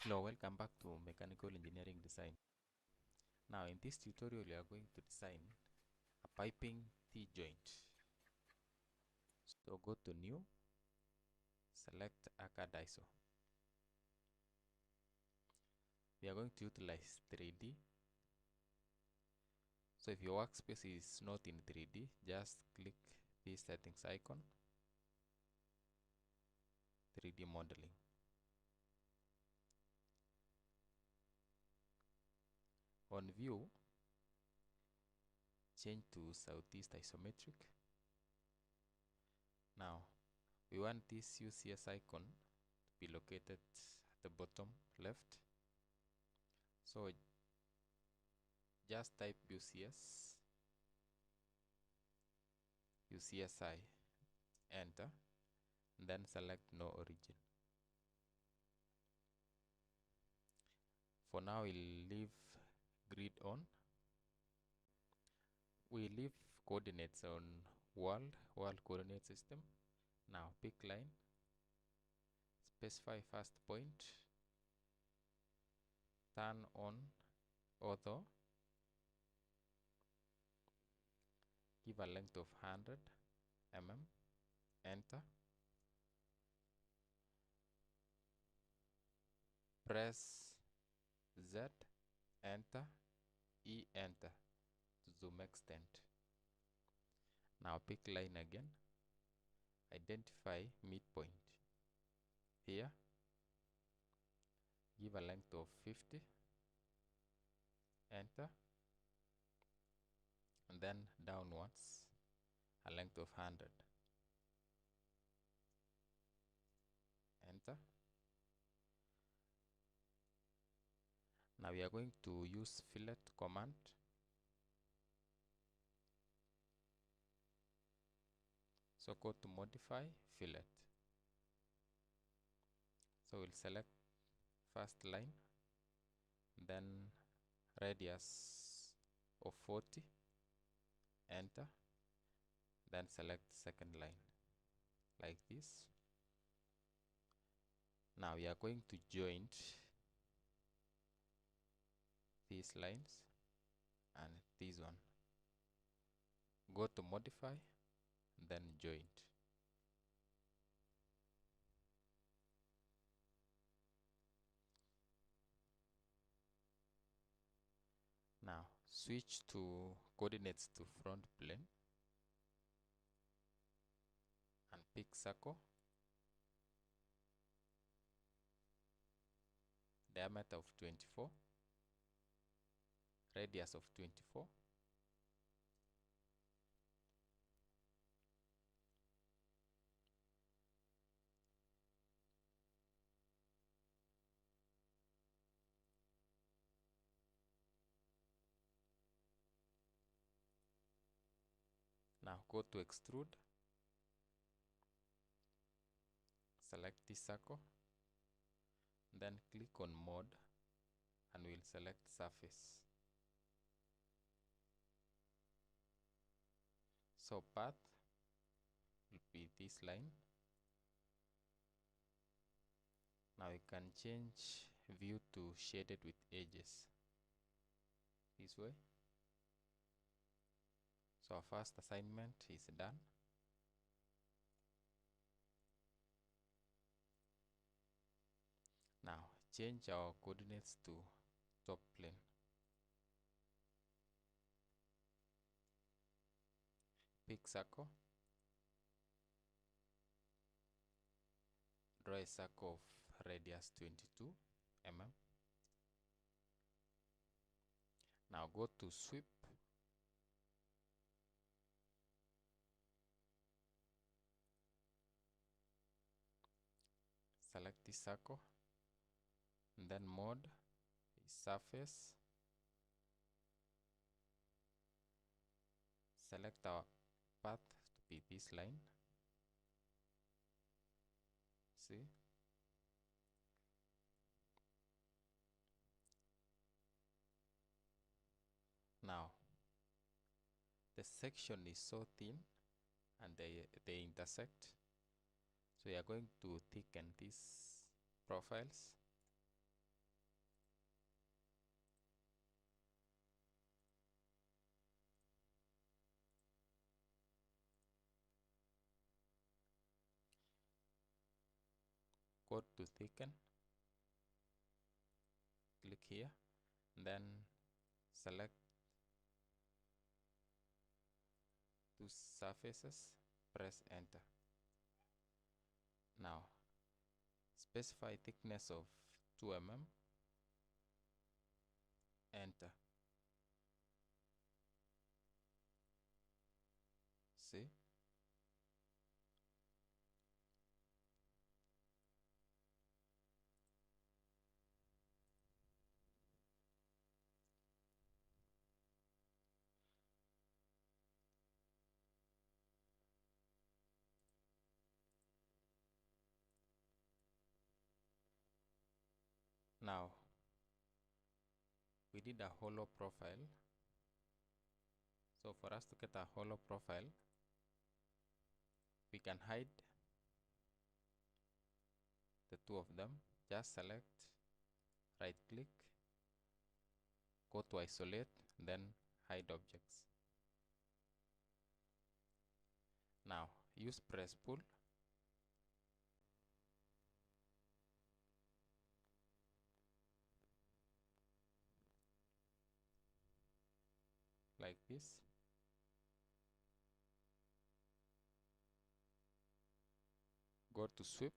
Hello, welcome back to Mechanical Engineering Design. Now in this tutorial we are going to design a piping T-joint. So go to New, select AutoCAD ISO. We are going to utilize 3D. So if your workspace is not in 3D, just click this settings icon, 3D modeling. On view, change to southeast isometric. Now we want this UCS icon to be located at the bottom left. So just type UCSI, enter, then select no origin. For now we'll leave grid on. We leave coordinates on world coordinate system. Now pick line, specify first point, turn on auto, give a length of 100 mm, enter, press Z, enter, E, enter to zoom extent. Now pick line again, identify midpoint. Here give a length of 50, enter, and then downwards a length of 100, enter. Now we are going to use fillet command. So go to modify fillet. So we'll select first line, then radius of 40, enter, then select second line like this. Now we are going to joint these lines and this one. Go to modify, then joint. Now switch to coordinates to front plane and pick circle, diameter of 24, radius of 24, now go to extrude, select this circle, then click on mode and we'll select surface. So path will be this line. Now you can change view to shaded with edges this way. So our first assignment is done. Now change our coordinates to top plane. Pick circle, draw a circle of radius 22 mm. Now go to sweep, select this circle, and then mode is surface. Select our path to be this line. See? Now the section is so thin and they intersect. So we are going to thicken these profiles. go to thicken, click here, then select two surfaces, press enter. Now specify thickness of 2 mm, enter. See? Now we did a hollow profile. So for us to get a hollow profile, we can hide the two of them. Just select, right click, go to isolate, then hide objects. Now use press pull. Like this. Go to sweep,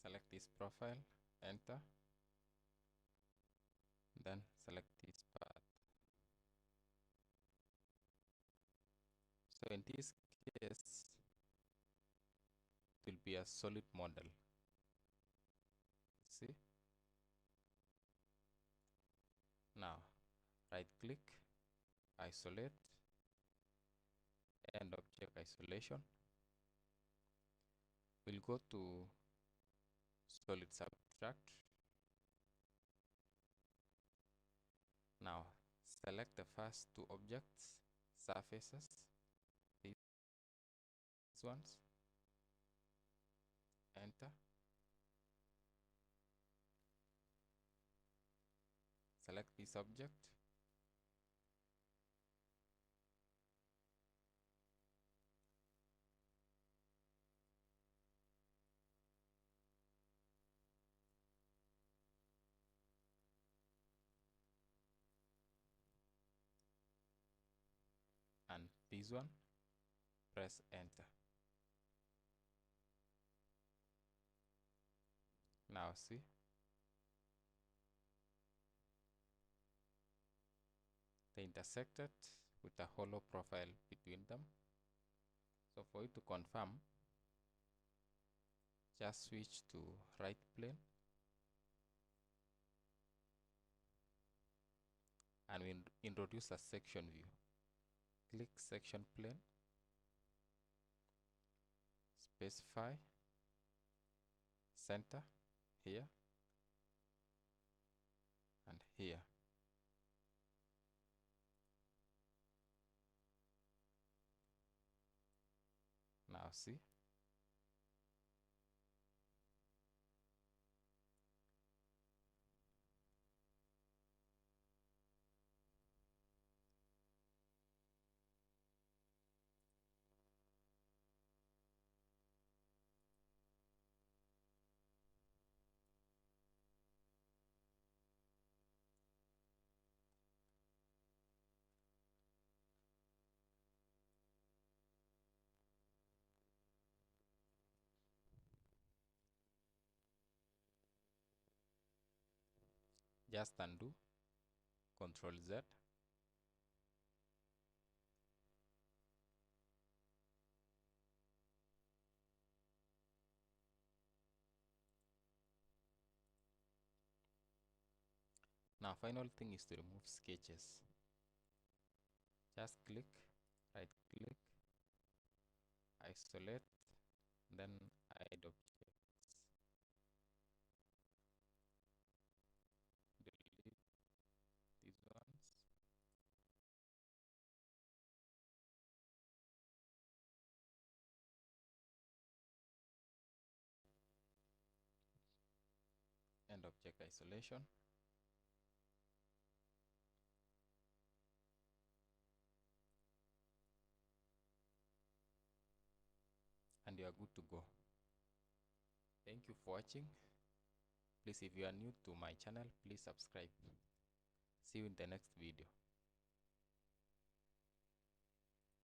select this profile, enter, then select this part. So in this case, it will be a solid model. See? Now right click, isolate, end object isolation. We'll go to solid subtract. Now select the first two objects, surfaces, these ones, enter. Select this object, and this one, press enter. Now see, they intersected with a hollow profile between them. So for you to confirm, just switch to right plane, and we introduce a section view. Click section plane, specify center here and here. Now see, just undo, Control Z. Now final thing is to remove sketches. Just click, right click, isolate, then hide objects. Delete these ones. End object isolation. And and you are good to go. Thank you for watching. Please, if you are new to my channel, please subscribe. See you in the next video.